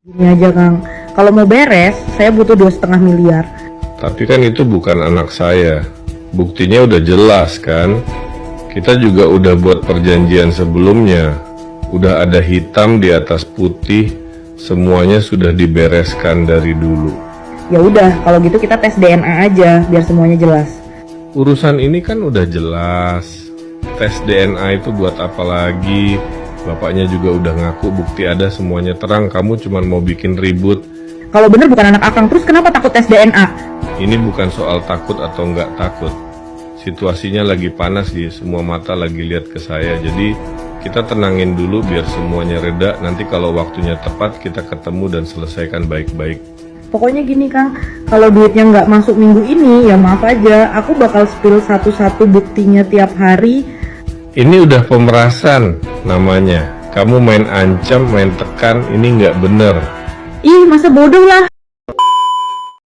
Ini aja Kang, kalau mau beres, saya butuh 2,5 miliar. Tapi kan itu bukan anak saya. Buktinya udah jelas kan? Kita juga udah buat perjanjian sebelumnya. Udah ada hitam di atas putih, semuanya sudah dibereskan dari dulu. Ya udah, kalau gitu kita tes DNA aja, biar semuanya jelas. Urusan ini kan udah jelas. Tes DNA itu buat apa lagi? Bapaknya juga udah ngaku bukti ada, semuanya terang. Kamu cuma mau bikin ribut. Kalau bener bukan anak Akang, terus kenapa takut tes DNA? Ini bukan soal takut atau nggak takut. Situasinya lagi panas, semua mata lagi lihat ke saya. Jadi kita tenangin dulu biar semuanya reda. Nanti kalau waktunya tepat kita ketemu dan selesaikan baik-baik. Pokoknya gini Kang, kalau duitnya nggak masuk minggu ini, ya maaf aja, aku bakal spill satu-satu buktinya tiap hari. Ini udah pemerasan namanya. Kamu main ancam, main tekan, ini nggak bener. Ih, masa bodoh lah.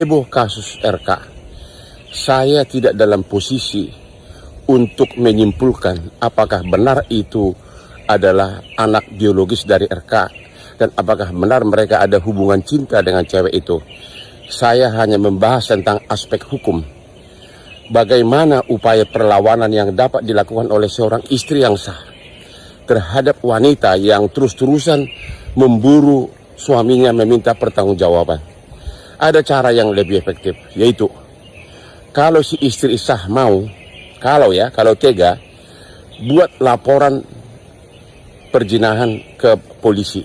Ibu kasus RK, saya tidak dalam posisi untuk menyimpulkan apakah benar itu adalah anak biologis dari RK dan apakah benar mereka ada hubungan cinta dengan cewek itu. Saya hanya membahas tentang aspek hukum. Bagaimana upaya perlawanan yang dapat dilakukan oleh seorang istri yang sah terhadap wanita yang terus-terusan memburu suaminya meminta pertanggungjawaban. Ada cara yang lebih efektif, yaitu kalau si istri sah mau, kalau tega, buat laporan perzinahan ke polisi,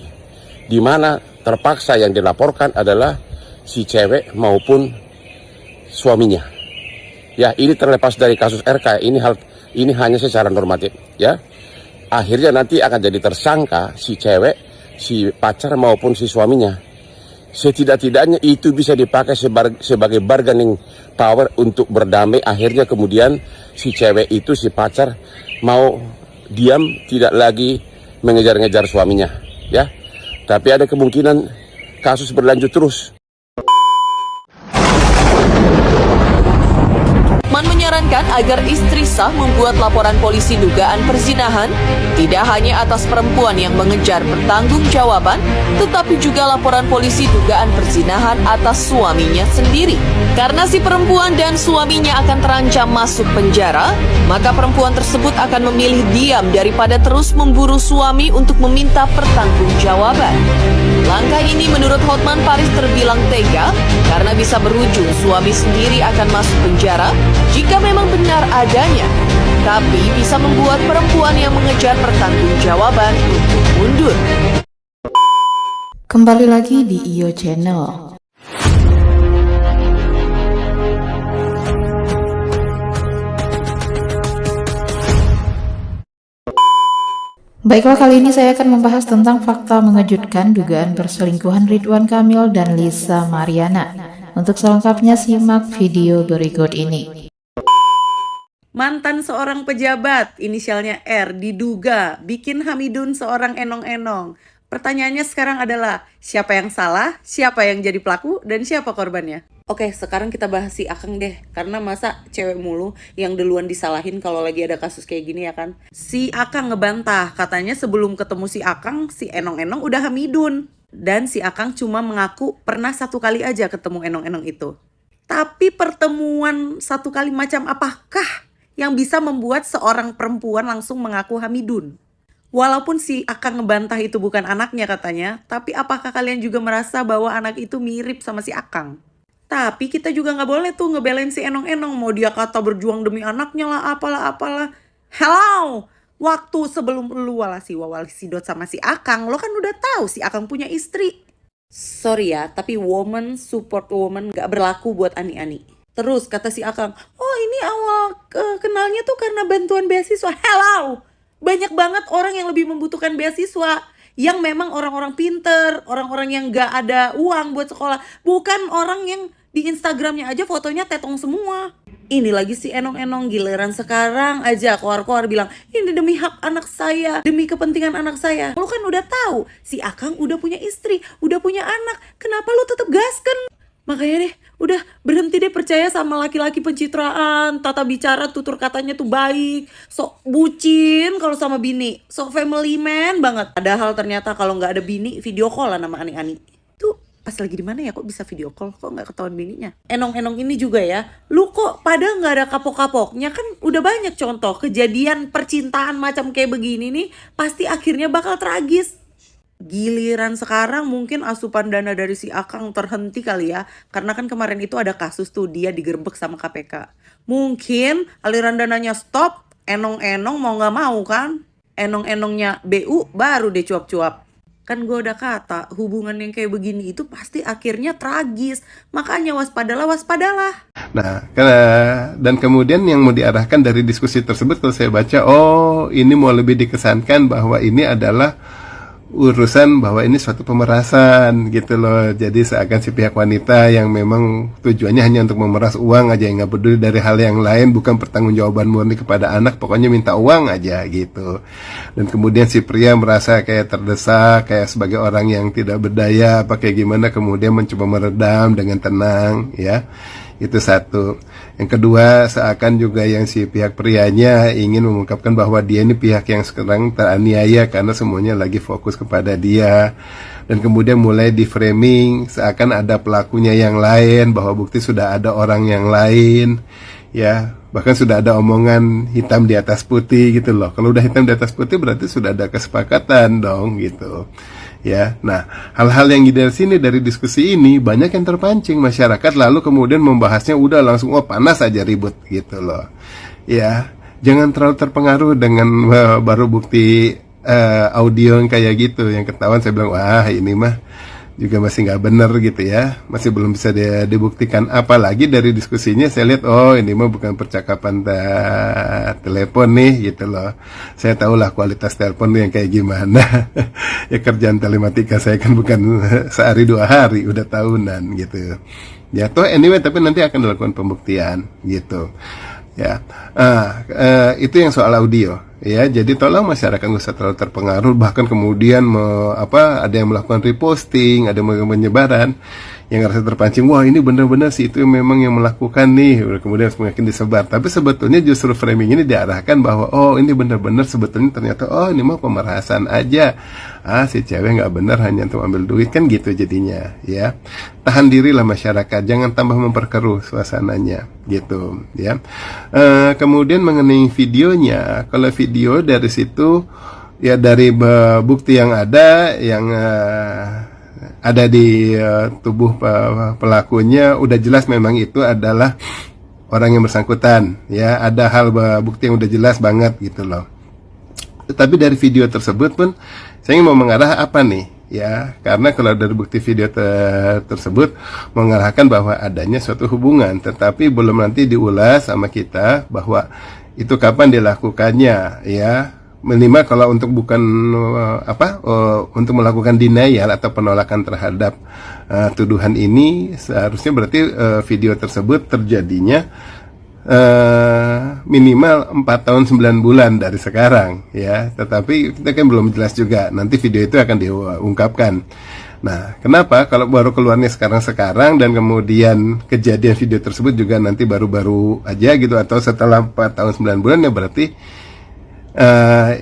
di mana terpaksa yang dilaporkan adalah si cewek maupun suaminya. Ya, ini terlepas dari kasus RK, ini hanya secara normatif, ya. Akhirnya nanti akan jadi tersangka si cewek, si pacar maupun si suaminya. Setidak-tidaknya itu bisa dipakai sebagai bargaining power untuk berdamai. Akhirnya kemudian si cewek itu, si pacar mau diam, tidak lagi mengejar-ngejar suaminya, ya. Tapi ada kemungkinan kasus berlanjut terus. Menyarankan agar istri sah membuat laporan polisi dugaan perzinahan tidak hanya atas perempuan yang mengejar pertanggungjawaban, tetapi juga laporan polisi dugaan perzinahan atas suaminya sendiri. Karena si perempuan dan suaminya akan terancam masuk penjara, maka perempuan tersebut akan memilih diam daripada terus memburu suami untuk meminta pertanggungjawaban. Langkah ini menurut Hotman Paris terbilang tega karena bisa berujung suami sendiri akan masuk penjara jika memang benar adanya, tapi bisa membuat perempuan yang mengejar pertanggungjawaban untuk mundur. Kembali lagi di IO Channel. Baiklah, kali ini saya akan membahas tentang fakta mengejutkan dugaan perselingkuhan Ridwan Kamil dan Lisa Mariana. Untuk selengkapnya simak video berikut ini. Mantan seorang pejabat, inisialnya R, diduga bikin Hamidun seorang enong-enong. Pertanyaannya sekarang adalah, siapa yang salah, siapa yang jadi pelaku, dan siapa korbannya? Oke, sekarang kita bahas si Akang deh. Karena masa cewek mulu yang duluan disalahin kalau lagi ada kasus kayak gini ya kan? Si Akang ngebantah, katanya sebelum ketemu si Akang, si enong-enong udah Hamidun. Dan si Akang cuma mengaku pernah 1 kali aja ketemu enong-enong itu. Tapi pertemuan 1 kali macam apakah yang bisa membuat seorang perempuan langsung mengaku Hamidun? Walaupun si Akang ngebantah itu bukan anaknya katanya, tapi apakah kalian juga merasa bahwa anak itu mirip sama si Akang? Tapi kita juga nggak boleh tuh ngebelain si enong-enong, mau dia kata berjuang demi anaknya lah, apalah. Hello! Waktu sebelum lu walasidot sama si Akang, lo kan udah tahu si Akang punya istri. Sorry ya, tapi woman support woman gak berlaku buat Ani-Ani. Terus kata si Akang, oh ini awal kenalnya tuh karena bantuan beasiswa. Hello! Banyak banget orang yang lebih membutuhkan beasiswa. Yang memang orang-orang pinter, orang-orang yang gak ada uang buat sekolah. Bukan orang yang di Instagramnya aja fotonya tetong semua. Ini lagi si enong-enong giliran sekarang aja keluar-keluar bilang, ini demi hak anak saya, demi kepentingan anak saya. Lu kan udah tahu, si Akang udah punya istri, udah punya anak. Kenapa lu tetap gasken? Makanya deh, udah berhenti deh percaya sama laki-laki pencitraan, tata bicara, tutur katanya tuh baik, sok bucin kalau sama bini, sok family man banget. Padahal ternyata kalau nggak ada bini, video call lah nama Ani-Ani. Tuh pas lagi di mana ya kok bisa video call, kok nggak ketahuan bininya. Enong-enong ini juga ya, lu kok pada nggak ada kapok-kapoknya, kan udah banyak contoh kejadian percintaan macam kayak begini nih pasti akhirnya bakal tragis. Giliran sekarang mungkin asupan dana dari si Akang terhenti kali ya, karena kan kemarin itu ada kasus tuh dia digerebek sama KPK. Mungkin aliran dananya stop, enong-enong mau nggak mau kan, enong-enongnya BU baru deh cuap-cuap. Kan gue udah kata, hubungan yang kayak begini itu pasti akhirnya tragis. Makanya waspadalah. Nah, dan kemudian yang mau diarahkan dari diskusi tersebut kalau saya baca, ini mau lebih dikesankan bahwa ini adalah urusan bahwa ini suatu pemerasan gitu loh. Jadi seakan si pihak wanita yang memang tujuannya hanya untuk memeras uang aja, nggak peduli dari hal yang lain, bukan pertanggungjawaban murni kepada anak, pokoknya minta uang aja gitu. Dan kemudian si pria merasa kayak terdesak, kayak sebagai orang yang tidak berdaya, apa kayak gimana, kemudian mencoba meredam dengan tenang, ya. Itu satu. Yang kedua, seakan juga yang si pihak prianya ingin mengungkapkan bahwa dia ini pihak yang sekarang teraniaya karena semuanya lagi fokus kepada dia. Dan kemudian mulai di framing seakan ada pelakunya yang lain, bahwa bukti sudah ada orang yang lain, ya. Bahkan sudah ada omongan hitam di atas putih gitu loh. Kalau udah hitam di atas putih berarti sudah ada kesepakatan dong gitu. Ya, nah hal-hal yang dari sini, dari diskusi ini banyak yang terpancing masyarakat, lalu kemudian membahasnya udah langsung panas aja ribut gitu loh. Ya, jangan terlalu terpengaruh dengan baru bukti audio yang kayak gitu yang ketahuan, saya bilang wah ini mah juga masih nggak benar gitu ya, masih belum bisa dibuktikan. Apalagi dari diskusinya saya lihat ini mah bukan percakapan telepon nih gitu loh. Saya tahulah kualitas telepon yang kayak gimana. Ya kerjaan telematika saya kan bukan sehari 2 hari, udah tahunan gitu ya. Toh anyway, tapi nanti akan dilakukan pembuktian gitu ya. Itu yang soal audio ya. Jadi tolong masyarakat nggak usah terlalu terpengaruh, bahkan kemudian ada yang melakukan reposting, ada yang melakukan penyebaran yang ngerasa terpancing, wah ini benar-benar sih itu memang yang melakukan nih, kemudian semakin disebar. Tapi sebetulnya justru framing ini diarahkan bahwa ini benar-benar sebetulnya ternyata ini mah pemerasan aja, si cewek nggak benar hanya untuk ambil duit, kan gitu jadinya ya. Tahan dirilah masyarakat, jangan tambah memperkeruh suasananya gitu ya. Kemudian mengenai videonya, kalau video dari situ ya, dari bukti yang ada ada di tubuh pelakunya udah jelas memang itu adalah orang yang bersangkutan ya. Ada hal bukti yang udah jelas banget gitu loh. Tapi dari video tersebut pun saya mau mengarah apa nih ya, karena kalau dari bukti video tersebut mengarahkan bahwa adanya suatu hubungan, tetapi belum nanti diulas sama kita bahwa itu kapan dilakukannya ya. Minimal kalau untuk bukan untuk melakukan denial atau penolakan terhadap tuduhan ini, seharusnya berarti video tersebut terjadinya minimal 4 tahun 9 bulan dari sekarang ya. Tetapi kita kan belum jelas juga, nanti video itu akan diungkapkan. Nah, kenapa kalau baru keluarnya sekarang dan kemudian kejadian video tersebut juga nanti baru-baru aja gitu, atau setelah 4 tahun 9 bulan, ya berarti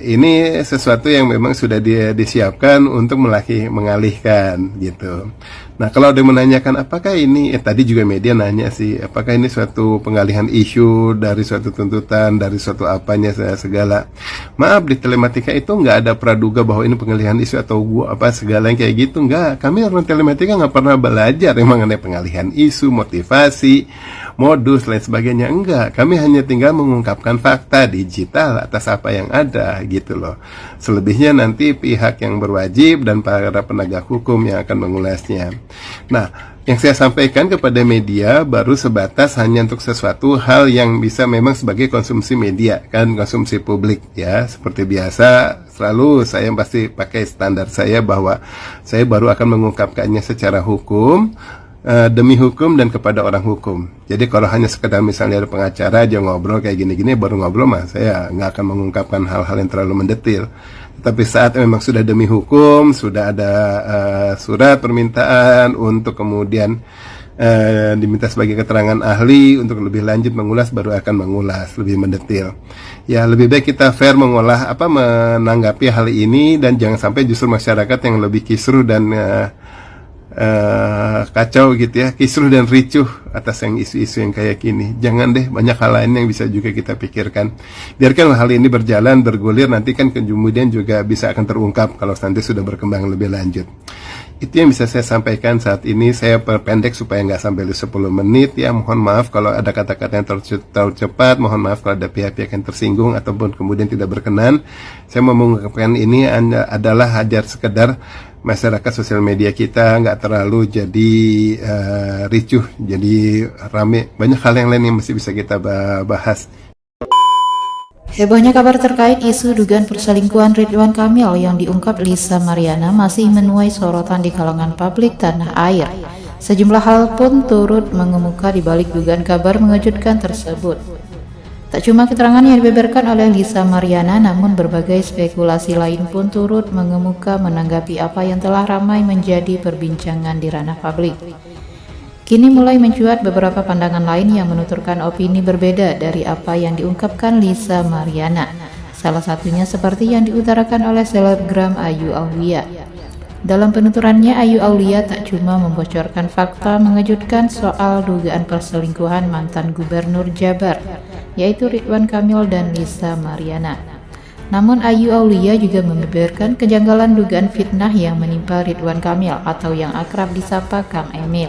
ini sesuatu yang memang sudah disiapkan untuk mengalihkan gitu. Nah, kalau ada menanyakan apakah ini, tadi juga media nanya sih, apakah ini suatu pengalihan isu dari suatu tuntutan, dari suatu apanya segala. Maaf, di telematika itu nggak ada praduga bahwa ini pengalihan isu atau segala yang kayak gitu, nggak. Kami orang telematika nggak pernah belajar yang mengenai pengalihan isu, motivasi, modus, lain sebagainya, enggak. Kami hanya tinggal mengungkapkan fakta digital atas apa yang ada gitu loh. Selebihnya nanti pihak yang berwajib dan para penegak hukum yang akan mengulasnya. Nah, yang saya sampaikan kepada media baru sebatas hanya untuk sesuatu hal yang bisa memang sebagai konsumsi media, kan, konsumsi publik ya. Seperti biasa, selalu saya pasti pakai standar saya bahwa saya baru akan mengungkapkannya secara hukum, demi hukum dan kepada orang hukum. Jadi kalau hanya sekedar misalnya ada pengacara aja ngobrol kayak gini-gini, baru ngobrol mah saya nggak akan mengungkapkan hal-hal yang terlalu mendetil. Tapi saat memang sudah demi hukum, sudah ada surat permintaan untuk kemudian diminta sebagai keterangan ahli untuk lebih lanjut mengulas, baru akan mengulas lebih mendetil. Ya, lebih baik kita fair menanggapi hal ini, dan jangan sampai justru masyarakat yang lebih kisruh dan kacau gitu ya, kisruh dan ricuh atas yang isu-isu yang kayak gini. Jangan deh, banyak hal lain yang bisa juga kita pikirkan. Biarkan hal ini berjalan, bergulir, nanti kan kemudian juga bisa akan terungkap kalau nanti sudah berkembang lebih lanjut. Itu yang bisa saya sampaikan saat ini. Saya perpendek supaya nggak sampai 10 menit ya. Mohon maaf kalau ada kata-kata yang terlalu cepat. Mohon maaf kalau ada pihak-pihak yang tersinggung ataupun kemudian tidak berkenan. Saya mau mengungkapkan ini adalah hajar sekedar masyarakat sosial media kita nggak terlalu jadi ricuh, jadi rame. Banyak hal yang lain yang masih bisa kita bahas. Hebohnya kabar terkait isu dugaan perselingkuhan Ridwan Kamil yang diungkap Lisa Mariana masih menuai sorotan di kalangan publik tanah air. Sejumlah hal pun turut mengemuka di balik dugaan kabar mengejutkan tersebut. Tak cuma keterangan yang dibeberkan oleh Lisa Mariana, namun berbagai spekulasi lain pun turut mengemuka menanggapi apa yang telah ramai menjadi perbincangan di ranah publik. Kini mulai mencuat beberapa pandangan lain yang menuturkan opini berbeda dari apa yang diungkapkan Lisa Mariana. Salah satunya seperti yang diutarakan oleh selebgram Ayu Aulia. Dalam penuturannya, Ayu Aulia tak cuma membocorkan fakta mengejutkan soal dugaan perselingkuhan mantan gubernur Jabar, yaitu Ridwan Kamil dan Lisa Mariana. Namun Ayu Aulia juga membeberkan kejanggalan dugaan fitnah yang menimpa Ridwan Kamil atau yang akrab disapa Kang Emil.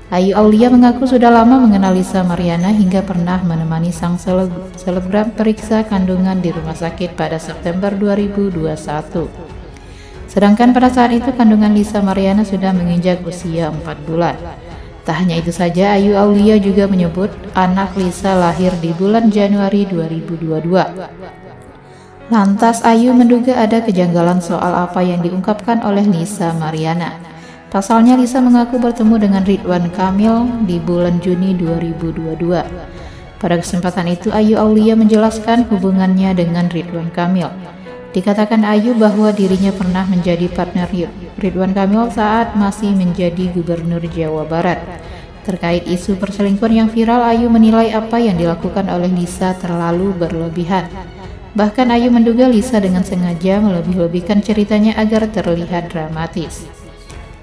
Ayu Aulia mengaku sudah lama mengenal Lisa Mariana hingga pernah menemani sang selebgram periksa kandungan di rumah sakit pada September 2021. Sedangkan pada saat itu kandungan Lisa Mariana sudah menginjak usia 4 bulan. Tak hanya itu saja, Ayu Aulia juga menyebut anak Lisa lahir di bulan Januari 2022. Lantas Ayu menduga ada kejanggalan soal apa yang diungkapkan oleh Lisa Mariana. Pasalnya Lisa mengaku bertemu dengan Ridwan Kamil di bulan Juni 2022. Pada kesempatan itu Ayu Aulia menjelaskan hubungannya dengan Ridwan Kamil. Dikatakan Ayu bahwa dirinya pernah menjadi partner Ridwan Kamil saat masih menjadi gubernur Jawa Barat. Terkait isu perselingkuhan yang viral, Ayu menilai apa yang dilakukan oleh Lisa terlalu berlebihan. Bahkan Ayu menduga Lisa dengan sengaja melebih-lebihkan ceritanya agar terlihat dramatis.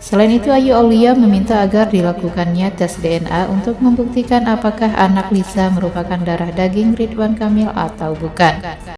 Selain itu, Ayu Aulia meminta agar dilakukannya tes DNA untuk membuktikan apakah anak Lisa merupakan darah daging Ridwan Kamil atau bukan.